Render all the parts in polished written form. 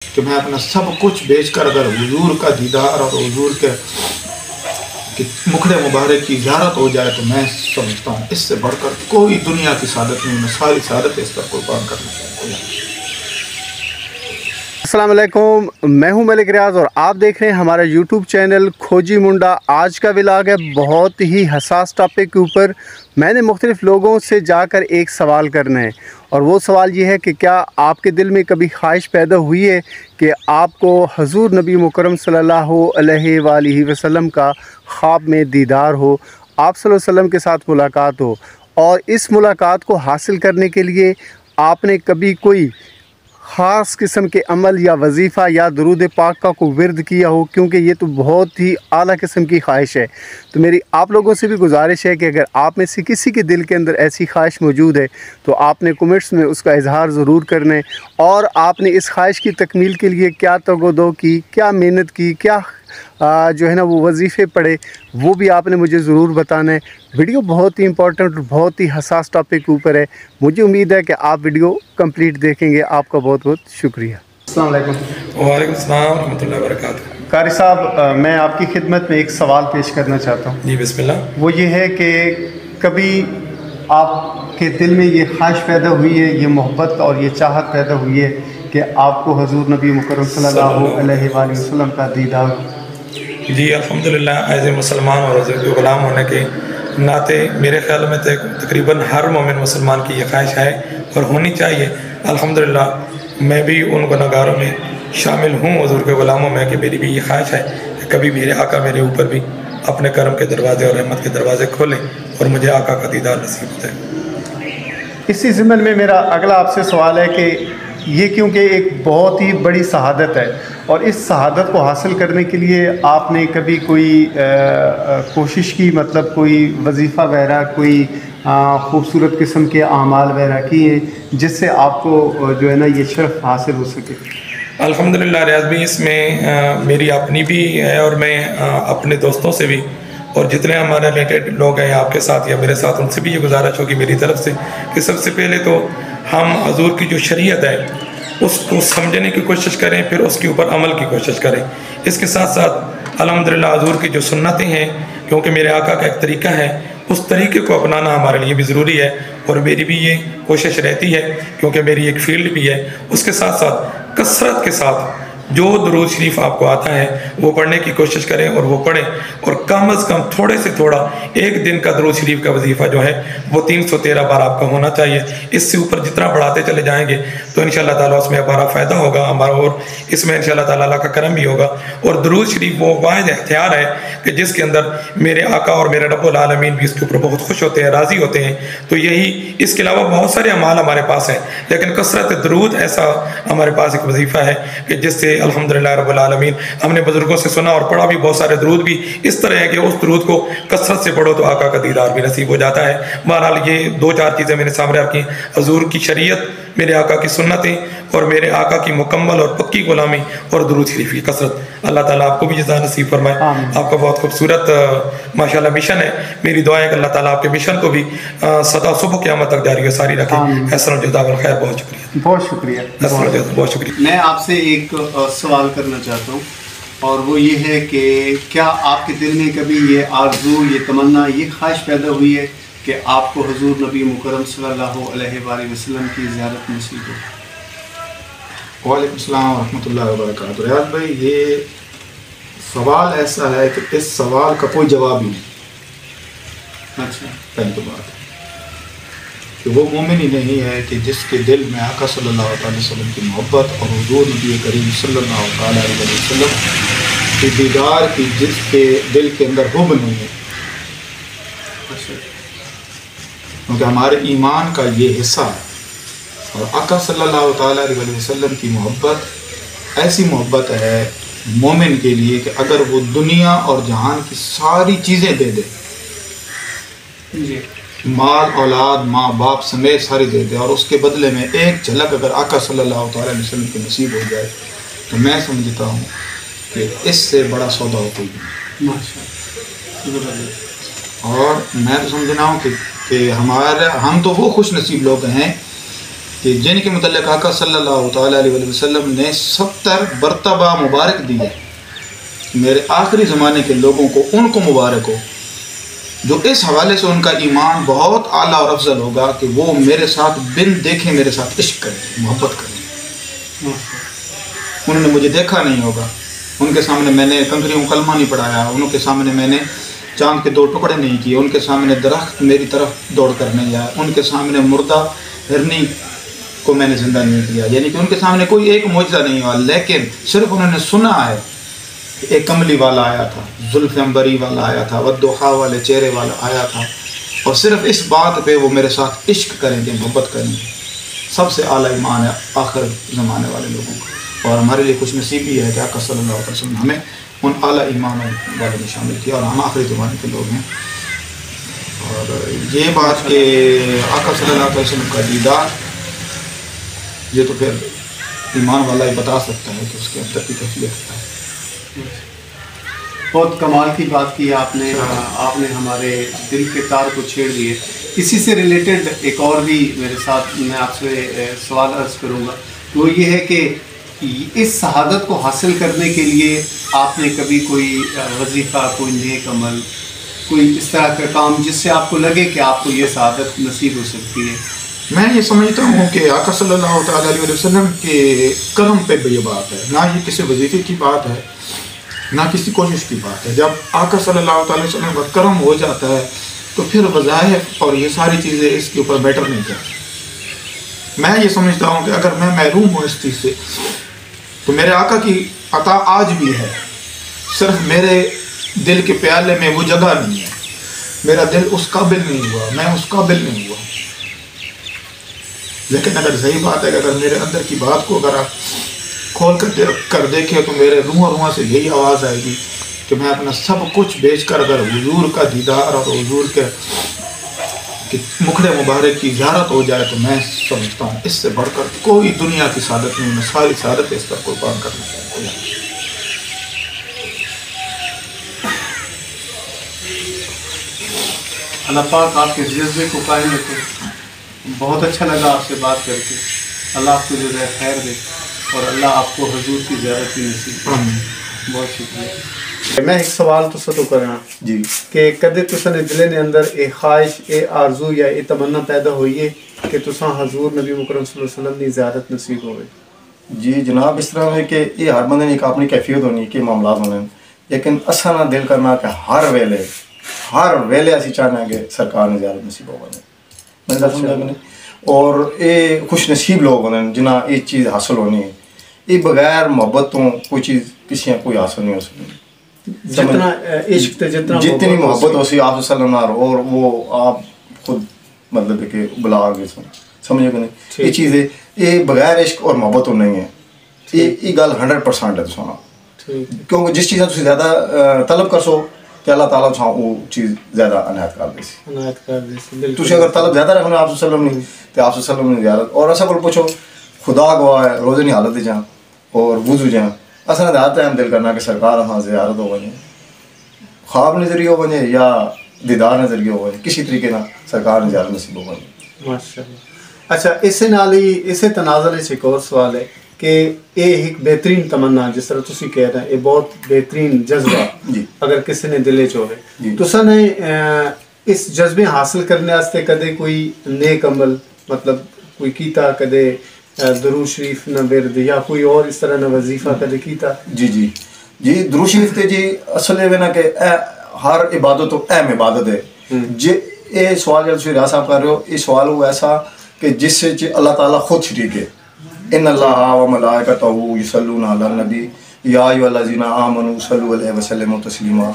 کہ میں اپنا سب کچھ بیچ کر اگر حضور کا دیدار اور حضور کے مکھڑے مبارک کی زیارت ہو جائے تو میں سمجھتا ہوں اس سے بڑھ کر کوئی دنیا کی سعادت نہیں، میں ساری سعادت اس پر قربان کرنا چاہتا ہوں۔ السلام علیکم، میں ہوں ملک ریاض اور آپ دیکھ رہے ہیں ہمارا یوٹیوب چینل کھوجی منڈا۔ آج کا ولاگ ہے بہت ہی حساس ٹاپک کے اوپر۔ میں نے مختلف لوگوں سے جا کر ایک سوال کرنا ہے، اور وہ سوال یہ ہے کہ کیا آپ کے دل میں کبھی خواہش پیدا ہوئی ہے کہ آپ کو حضور نبی مکرم صلی اللہ علیہ وآلہ وسلم کا خواب میں دیدار ہو، آپ صلی اللہ علیہ وسلم کے ساتھ ملاقات ہو، اور اس ملاقات کو حاصل کرنے کے لیے آپ نے کبھی کوئی خاص قسم کے عمل یا وظیفہ یا درود پاک کا کوئی ورد کیا ہو؟ کیونکہ یہ تو بہت ہی اعلیٰ قسم کی خواہش ہے۔ تو میری آپ لوگوں سے بھی گزارش ہے کہ اگر آپ میں سے کسی کے دل کے اندر ایسی خواہش موجود ہے تو آپ نے کمنٹس میں اس کا اظہار ضرور کرنا ہے، اور آپ نے اس خواہش کی تکمیل کے لیے کیا تگ و دو کی، کیا محنت کی، کیا جو ہے نا وہ وظیفے پڑھے، وہ بھی آپ نے مجھے ضرور بتانا ہے۔ ویڈیو بہت ہی امپورٹنٹ اور بہت ہی حساس ٹاپک کے اوپر ہے۔ مجھے امید ہے کہ آپ ویڈیو کمپلیٹ دیکھیں گے۔ آپ کا بہت بہت شکریہ۔ السلام علیکم۔ وعلیکم السلام ورحمۃ اللہ وبرکاتہ۔ قاری صاحب، میں آپ کی خدمت میں ایک سوال پیش کرنا چاہتا ہوں۔ جی بسم اللہ۔ وہ یہ ہے کہ کبھی آپ کے دل میں یہ خواہش پیدا ہوئی ہے، یہ محبت اور یہ چاہت پیدا ہوئی ہے کہ آپ کو حضور نبی مکرم صلی اللہ علیہ وآلہ وسلم کا دیدار ہو؟ جی الحمدللہ، ایز اے مسلمان اور حضور کے غلام ہونے کے ناطے میرے خیال میں تقریباً ہر مومن مسلمان کی یہ خواہش ہے اور ہونی چاہیے۔ الحمدللہ میں بھی ان گناہگاروں میں شامل ہوں، حضور کے غلاموں میں، کہ میری بھی یہ خواہش ہے کہ کبھی میرے آقا میرے اوپر بھی اپنے کرم کے دروازے اور رحمت کے دروازے کھولیں اور مجھے آقا کا دیدار نصیب ہو جائے۔ اسی ضمن میں میرا اگلا آپ سے سوال ہے کہ یہ کیونکہ ایک بہت ہی بڑی شہادت ہے، اور اس شہادت کو حاصل کرنے کے لیے آپ نے کبھی کوئی کوشش کی، مطلب کوئی وظیفہ وغیرہ، کوئی خوبصورت قسم کے اعمال وغیرہ کیے جس سے آپ کو جو ہے نا یہ شرف حاصل ہو سکے؟ الحمدللہ ریاض بھی اس میں میری اپنی بھی ہے، اور میں اپنے دوستوں سے بھی اور جتنے ہمارے ریلیٹڈ لوگ ہیں آپ کے ساتھ یا میرے ساتھ، ان سے بھی یہ گزارش ہوگی میری طرف سے کہ سب سے پہلے تو ہم حضور کی جو شریعت ہے اس کو سمجھنے کی کوشش کریں، پھر اس کے اوپر عمل کی کوشش کریں۔ اس کے ساتھ ساتھ الحمدللہ حضور کی جو سنتیں ہیں، کیونکہ میرے آقا کا ایک طریقہ ہے، اس طریقے کو اپنانا ہمارے لیے بھی ضروری ہے، اور میری بھی یہ کوشش رہتی ہے کیونکہ میری ایک فیلڈ بھی ہے۔ اس کے ساتھ ساتھ کثرت کے ساتھ جو درود شریف آپ کو آتا ہے وہ پڑھنے کی کوشش کریں، اور وہ پڑھیں، اور کم از کم تھوڑے سے تھوڑا ایک دن کا درود شریف کا وظیفہ جو ہے وہ 313 بار آپ کا ہونا چاہیے۔ اس سے اوپر جتنا بڑھاتے چلے جائیں گے تو انشاءاللہ تعالیٰ اس میں ہمارا فائدہ ہوگا ہمارا، اور اس میں انشاءاللہ تعالیٰ اللہ کا کرم بھی ہوگا۔ اور درود شریف وہ واحد اختیار ہے کہ جس کے اندر میرے آقا اور میرے رب العالمین بھی اس کے اوپر بہت خوش ہوتے ہیں، راضی ہوتے ہیں۔ تو یہی، اس کے علاوہ بہت سارے اعمال ہمارے پاس ہیں، لیکن کثرت درود ایسا ہمارے پاس ایک وظیفہ ہے کہ جس سے الحمدللہ رب العالمین، ہم نے بزرگوں سے سنا اور پڑھا بھی، بہت سارے درود بھی اس طرح ہے کہ اس درود کو کثرت سے پڑھو تو آقا کا دیدار بھی نصیب ہو جاتا ہے۔ بہرحال یہ دو چار چیزیں میرے سامنے رکھی، حضور کی شریعت، میرے آقا کی سنتیں، اور میرے آقا کی مکمل اور پکی غلامی، اور درود شریف کی کثرت۔ اللہ تعالیٰ آپ کو بھی جزا نصیب فرمائے۔ آپ کا بہت خوبصورت ماشاءاللہ مشن ہے۔ میری دعا ہے کہ اللہ تعالیٰ آپ کے مشن کو بھی سدا صبح قیامت تک جاری و ساری رکھے۔ احسن الجزا والخیر۔ بہت شکریہ، بہت شکریہ، بہت شکریہ۔ میں آپ سے ایک سوال کرنا چاہتا ہوں، اور وہ یہ ہے کہ کیا آپ کے دل میں کبھی یہ آرزو، یہ تمنا، یہ خواہش پیدا ہوئی ہے کہ آپ کو حضور نبی مکرم صلی اللہ علیہ وآلہ وسلم کی زیارت نصیب ہو؟ وعلیکم السلام ورحمۃ اللہ وبرکاتہ۔ ریاض بھائی، یہ سوال ایسا ہے کہ اس سوال کا کوئی جواب ہی نہیں۔ اچھا، پہلی تو بات ہے کہ وہ مومن ہی نہیں ہے کہ جس کے دل میں آقا صلی اللہ تعالی وسلم کی محبت اور حضور نبی کریم صلی اللہ تعالی علیہ وسلم کی دیدار کی، جس کے دل کے اندر حب نہیں ہے۔ کیونکہ ہمارے ایمان کا یہ حصہ ہے، اور آقا صلی اللہ تعالی علیہ وسلم کی محبت ایسی محبت ہے مومن کے لیے کہ اگر وہ دنیا اور جہان کی ساری چیزیں دے دے، جی، مال اولاد ماں باپ سمیت ساری دے دے، اور اس کے بدلے میں ایک جھلک اگر آقا صلی اللہ تعالی علیہ وسلم کی نصیب ہو جائے، تو میں سمجھتا ہوں کہ اس سے بڑا سودا ہوتا ہی نہیں۔ اور میں تو سمجھنا ہوں کہ ہم تو وہ خوش نصیب لوگ ہیں کہ جن کے متعلق آقا صلی اللہ تعالیٰ علیہ وسلم نے 70 مرتبہ مبارک دی ہے، میرے آخری زمانے کے لوگوں کو، ان کو مبارک ہو جو اس حوالے سے ان کا ایمان بہت اعلیٰ اور افضل ہوگا کہ وہ میرے ساتھ بن دیکھیں میرے ساتھ عشق کریں، محبت کریں۔ انہوں نے مجھے دیکھا نہیں ہوگا، ان کے سامنے میں نے کنکریوں کلمہ نہیں پڑھایا، ان کے سامنے میں نے چاند کے 2 ٹکڑے نہیں کیے، ان کے سامنے درخت میری طرف دوڑ کر نہیں آیا، ان کے سامنے مردہ ہرنی کو میں نے زندہ نہیں کیا، یعنی کہ ان کے سامنے کوئی ایک معجزہ نہیں ہوا، لیکن صرف انہوں نے سنا ہے کہ ایک کملی والا آیا تھا، زلف عنبری والا آیا تھا، والضحیٰ والے چہرے والا آیا تھا، اور صرف اس بات پہ وہ میرے ساتھ عشق کریں گے، محبت کریں گے۔ سب سے اعلیٰ ایمان ہے آخر زمانے والے لوگوں کا، اور ہمارے لیے خوش نصیبی ہے کہ آقا صلی اللہ علیہ وسلم ہمیں ان اعلیٰ ایمان والے میں شامل کیا، اور ہم آخری زمانے کے لوگ ہیں۔ اور یہ بات کہ آقا صلی اللہ علیہ وسلم کا دیدار، یہ تو پھر ایمان والا ہی بتا سکتا ہے کہ اس کے اندر کی کیفیت کیا ہے۔ بہت کمال کی بات کی آپ نے ہمارے دل کے تار کو چھیڑ دیے۔ اسی سے ریلیٹڈ ایک اور بھی میرے ساتھ میں آپ سے سوال عرض کروں گا، وہ یہ ہے کہ اس شہادت کو حاصل کرنے کے لیے آپ نے کبھی کوئی وظیفہ، کوئی نیک عمل، کوئی اس طرح کا کام جس سے آپ کو لگے کہ آپ کو یہ شہادت نصیب ہو سکتی ہے؟ میں یہ سمجھتا ہوں کہ آقا صلی اللہ تعالیٰ علیہ وسلم کے کرم پہ یہ بات ہے، نہ یہ کسی وظیفے کی بات ہے، نہ کسی کوشش کی بات ہے۔ جب آقا صلی اللہ تعالیٰ علیہ وسلم کا کرم ہو جاتا ہے تو پھر وظائف اور یہ ساری چیزیں اس کے اوپر بیٹر نہیں کرتی۔ میں یہ سمجھتا ہوں کہ اگر میں محروم ہوں اس چیز سے تو میرے آقا کی عطا آج بھی ہے، صرف میرے دل کے پیالے میں وہ جگہ نہیں ہے، میرا دل اس قابل نہیں ہوا، میں اس قابل نہیں ہوا۔ لیکن اگر صحیح بات ہے کہ اگر میرے اندر کی بات کو اگر آپ کھول کر دیکھیں تو میرے روحاں سے یہی آواز آئے گی کہ میں اپنا سب کچھ بیچ کر اگر حضور کا دیدار اور حضور کے مکھڑے مبارک کی زیارت ہو جائے تو میں سمجھتا ہوں اس سے بڑھ کر کوئی دنیا کی سعادت نہیں، میں ساری سعادت اس پر قربان کرنا چاہتا ہوں۔ اللہ پاک آپ کے جذبے کو قائم رکھے۔ بہت اچھا لگا آپ سے بات کر کے، اللہ آپ کو جزائے خیر دے اور اللہ آپ کو حضور کی زیارت کی نصیب کرے۔ بہت شکریہ۔ میں ایک سوال تو سو کرنا جی کہ کدے تساں دے دل نے اندر ایک خواہش، اے آرزو یا اے تمنا پیدا ہوئی ہے کہ تساں حضور نبی مکرم صلی اللہ علیہ وسلم دی زیارت نصیب ہوئے؟ جی جناب، اس طرح ہے کہ یہ ہر بندے ایک اپنی کیفیت ہونی کہ معاملات ہونے، لیکن اساں نہ دل کرنا کہ ہر ویلے اسی چاہنا کہ سرکار نے زیارت نصیب ہو گئے۔ میں گل سمجھا میں، اور یہ خوش نصیب لوگ ہونے جنہاں یہ چیز حاصل ہونی ہے، یہ بغیر محبت تو کوئی چیز کسی کوئی حاصل نہیں ہو سکتی۔ جتنا عشق تے جتنی محبت ہو سی آپ صلی اللہ علیہ وسلم، اور وہ آپ خود مطلب ہے کہ بلا آگے سمجھے کہ نہیں، یہ چیز ہے، یہ بغیر عشق اور محبت تو نہیں ہے، یہ گل 100% ہے سونا، کیونکہ جس چیز تھی زیادہ طلب کر سو کہ اللہ تعالیٰ وہ چیز زیادہ عنایت کر دے سی۔ تھی اگر طلب زیادہ رکھنا آپ صلی اللہ علیہ وسلم تو آپ صلی اللہ علیہ وسلم نے زیارت، اور ایسا کو پوچھو خدا گواہ ہے روزے نہیں حالت جہاں اور وضو جہاں اصل نے ٹائم دل کرنا کہ سرکار ہاں زیارت ہو بنے، خواب نظری ہو بنے یا دیدار نظری ہو بنے، کسی طریقے نہ سرکار نے زیارت نصیب ہو بنے۔ ماشاء اللہ۔ اچھا، اسے نال ہی اسے تناظر ایک اور سوال ہے کہ یہ ایک بہترین تمنا جس طرح تسی کہہ رہے ہیں، یہ بہت بہترین جذبہ جی اگر کسی نے دلے چوہے تساں نے اس جذبے حاصل کرنے واسطے کدے کوئی نیک عمل مطلب کوئی کیتا، کدے درود شریف نہ ورد یا کوئی اور اس طرح نہ وظیفہ کدے کیتا؟ جی درود شریف تے جی اصل ہے نا کہ ہر عبادت تو اہم عبادت ہے۔ جی یہ سوال جب تسی راہ صاحب کر رہے ہو، یہ سوال وہ ایسا کہ جس سے اللہ تعالیٰ خود شریک ہے، ان اللہ و ملائکتہ یصلون علی النبی یا ایھا الذین آمنوا صلوا علیہ وسلم تسلیما۔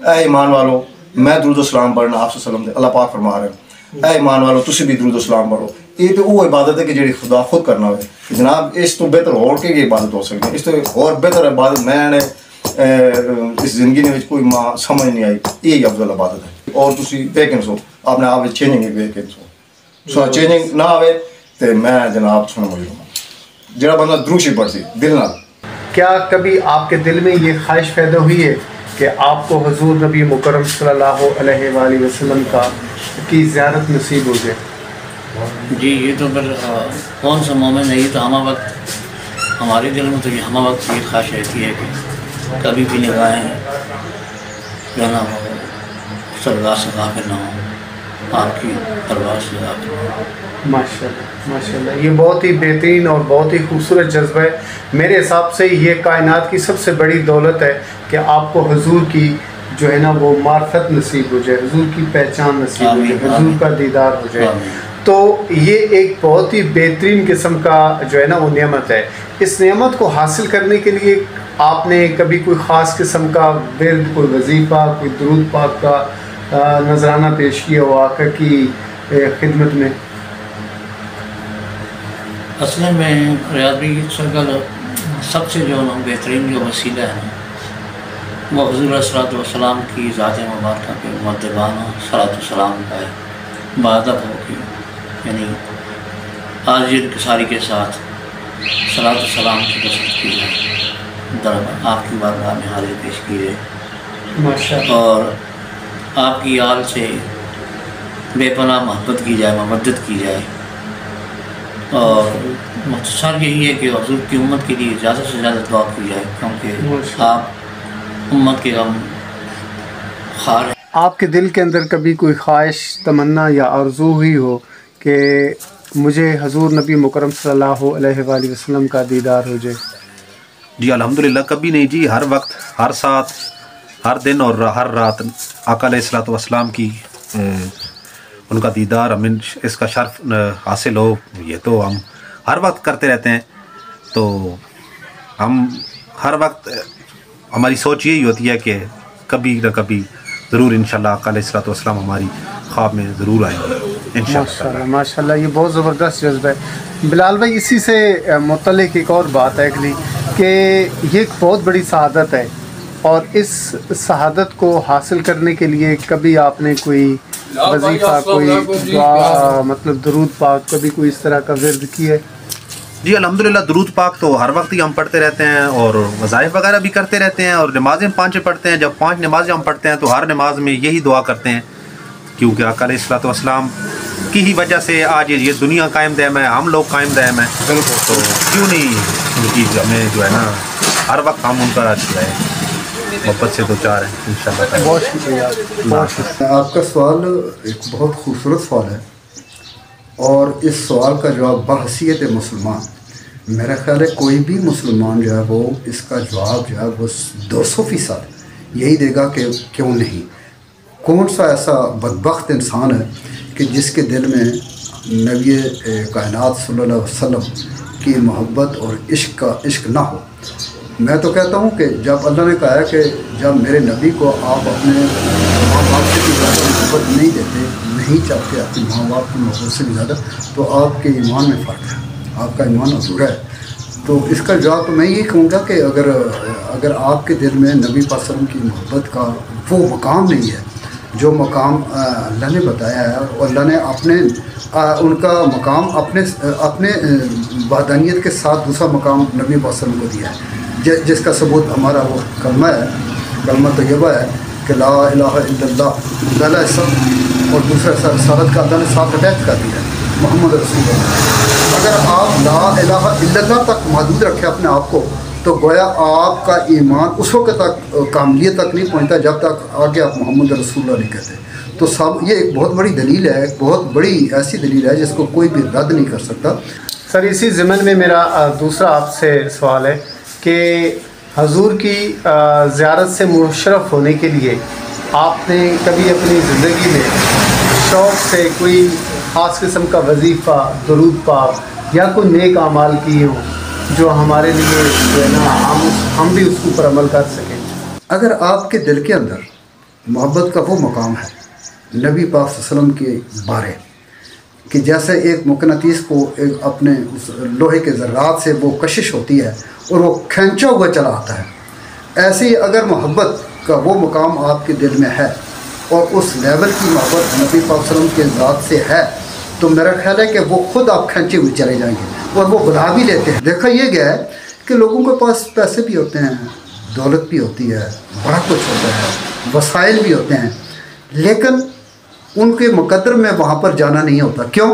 اے ایمان والو، میں درود و سلام پڑھنا آپ صلی اللہ علیہ وسلم اللہ پاک فرما رہے ہیں، اے ایمان والو تسی بھی درود و سلام پڑھو۔ یہ تو وہ عبادت ہے کہ جڑی خدا خود کرنا ہوئے کہ جناب اس تو بہتر ہو کے یہ عبادت ہو سکتی ہے، اس تو اور بہتر عبادت میں نے اس زندگی میں کوئی ماں سمجھ نہیں آئی، یہ افضل عبادت ہے۔ اور تسی ویکن سو آپ نے آپ چینجنگ ویکن سو چینجنگ نہ آئے تو میں جناب سن مجرم ہوں، جڑا بندہ درود شریف پڑھ سی دل نال۔ کیا کبھی آپ کے دل میں یہ خواہش پیدا ہوئی ہے کہ آپ کو حضور نبی مکرم صلی اللہ علیہ وآلہ وسلم کی زیارت نصیب ہو جائے؟ جی یہ تو پھر کون سا مومن ہے، یہ تو ہمہ وقت ہمارے دل میں تو یہ ہمہ وقت یہ خواہش رہتی ہے کہ کبھی بھی نگاہیں جو نہ ہو سرگاہ سے غافل نہ ہو، آپ کی پرواز سے غافل نہ ہو۔ ماشاء اللہ، یہ بہت ہی بہترین اور بہت ہی خوبصورت جذبہ ہے۔ میرے حساب سے یہ کائنات کی سب سے بڑی دولت ہے کہ آپ کو حضور کی جو ہے نا وہ معرفت نصیب ہو جائے، حضور کی پہچان نصیب ہو جائے، حضور کا دیدار ہو جائے۔ تو یہ ایک بہت ہی بہترین قسم کا جو ہے نا وہ نعمت ہے۔ اس نعمت کو حاصل کرنے کے لیے آپ نے کبھی کوئی خاص قسم کا ورد، کوئی وظیفہ، کوئی درود پاک کا نذرانہ پیش کیا ہو آقا کی خدمت میں؟ اصل میں ریاضی سرگل سب سے جو بہترین جو وسیلہ ہے وہ حضور صلی والسلام کی ذات مبارکہ کے مدبانہ صلاۃ والسلام کا ہے، بعدت ہو کی یعنی عاجز انکساری کے ساتھ صلاۃ والسلام کی کثرت کی جائے، دربار آپ کی بارگاہ میں حاضر پیش کی جائے اور آپ کی آل سے بے پناہ محبت کی جائے، مودت کی جائے، اور مختصر یہی ہے کہ حضور کی امت کے لیے زیادہ سے زیادہ دعا کی جائے، کیونکہ آپ امت کے غم خار ہیں۔ آپ کے دل کے اندر کبھی کوئی خواہش، تمنا یا آرزو ہوئی ہو کہ مجھے حضور نبی مکرم صلی اللہ علیہ وآلہ وسلم کا دیدار ہو جائے؟ جی الحمدللہ کبھی نہیں جی، ہر وقت، ہر ساتھ، ہر دن اور ہر رات آقا علیہ الصلوۃ والسلام کی ان کا دیدار، ہمیں اس کا شرف حاصل ہو، یہ تو ہم ہر وقت کرتے رہتے ہیں۔ تو ہم ہر وقت ہماری سوچ یہی ہوتی ہے کہ کبھی نہ کبھی ضرور انشاءاللہ آقا علیہ الصلوۃ والسلام ہماری خواب میں ضرور آئیں گے انشاءاللہ۔ ماشاءاللہ، یہ بہت زبردست جذبہ ہے۔ بلال بھائی، اسی سے متعلق ایک اور بات ہے اگلی کہ یہ ایک بہت بڑی سعادت ہے، اور اس سعادت کو حاصل کرنے کے لیے کبھی آپ نے کوئی وظیفہ، کوئی دعا، مطلب درود پاک، کبھی کوئی اس طرح کا ورد کیا ہے؟ جی الحمدللہ درود پاک تو ہر وقت ہی ہم پڑھتے رہتے ہیں، اور وظائف وغیرہ بھی کرتے رہتے ہیں، اور نمازیں 5 پڑھتے ہیں۔ جب 5 نمازیں ہم پڑھتے ہیں تو ہر نماز میں یہی دعا کرتے ہیں، کیونکہ آقا علیہ الصلوۃ والسلام کی ہی وجہ سے آج یہ دنیا قائم دائم ہے، ہم لوگ قائم دائم ہیں۔ تو کیوں نہیں ان کی ہمیں جو ہے نا ہر وقت ہم ان کا جو ہے محبت سے دو چار ہیں انشاءاللہ۔ بہت شکریہ، بہت شکریہ۔ آپ کا سوال ایک بہت خوبصورت سوال ہے، اور اس سوال کا جواب بحیثیت مسلمان، میرا خیال ہے کوئی بھی مسلمان جو ہے وہ اس کا جواب جو ہے وہ 200% یہی دے گا کہ کیوں نہیں۔ کون سا ایسا بدبخت انسان ہے کہ جس کے دل میں نبی کائنات صلی اللہ علیہ وسلم کی محبت اور عشق نہ ہو۔ میں تو کہتا ہوں کہ جب اللہ نے کہا ہے کہ جب میرے نبی کو آپ اپنے ماں باپ سے بھی زیادہ محبت نہیں دیتے، نہیں چاہتے اپنے ماں باپ کی محبت سے بھی زیادہ، تو آپ کے ایمان میں فرق ہے، آپ کا ایمان ادھورا ہے۔ تو اس کا جواب میں یہی کہوں گا کہ اگر آپ کے دل میں نبی پاک صلی اللہ علیہ وسلم کی محبت کا وہ مقام نہیں ہے جو مقام اللہ نے بتایا ہے، اور اللہ نے ان کا مقام اپنے وحدانیت کے ساتھ دوسرا مقام نبی پاک صلی اللہ علیہ وسلم کو دیا ہے، جس کا ثبوت ہمارا وہ کلمہ ہے، کلمہ طیبہ ہے کہ لا الہ الا اللہ، پہلا حصہ، اور دوسرا رسالت کا اللہ نے ساتھ اٹیچ کر دیا ہے، محمد رسول اللہ۔ اگر آپ لا الہ الا اللہ تک محدود رکھیں اپنے آپ کو، تو گویا آپ کا ایمان اس وقت تک کاملیت تک نہیں پہنچتا جب تک آگے آپ محمد رسول اللہ نہیں کہتے۔ تو یہ ایک بہت بڑی دلیل ہے، ایک بہت بڑی ایسی دلیل ہے جس کو کوئی بھی رد نہیں کر سکتا۔ سر، اسی ضمن میں میرا دوسرا آپ سے سوال ہے کہ حضور کی زیارت سے مشرف ہونے کے لیے آپ نے کبھی اپنی زندگی میں شوق سے کوئی خاص قسم کا وظیفہ، درود پاک یا کوئی نیک اعمال کیے ہوں جو ہمارے لیے جو ہے نا ہم بھی اس کے اوپر عمل کر سکیں؟ اگر آپ کے دل کے اندر محبت کا وہ مقام ہے نبی پاک صلی اللہ علیہ وسلم کے بارے، کہ جیسے ایک مقناطیس کو ایک اپنے لوہے کے ذرات سے وہ کشش ہوتی ہے اور وہ کھینچا ہوا چلا آتا ہے، ایسے ہی اگر محبت کا وہ مقام آپ کے دل میں ہے اور اس لیول کی محبت نبی پاک صلی اللہ علیہ وسلم کے ذات سے ہے، تو میرا خیال ہے کہ وہ خود آپ کھینچے ہوئے چلے جائیں گے اور وہ بلا بھی لیتے ہیں۔ دیکھا یہ گیا ہے کہ لوگوں کے پاس پیسے بھی ہوتے ہیں، دولت بھی ہوتی ہے، بڑا کچھ ہوتا ہے، وسائل بھی ہوتے ہیں، لیکن ان کے مقدر میں وہاں پر جانا نہیں ہوتا۔ کیوں؟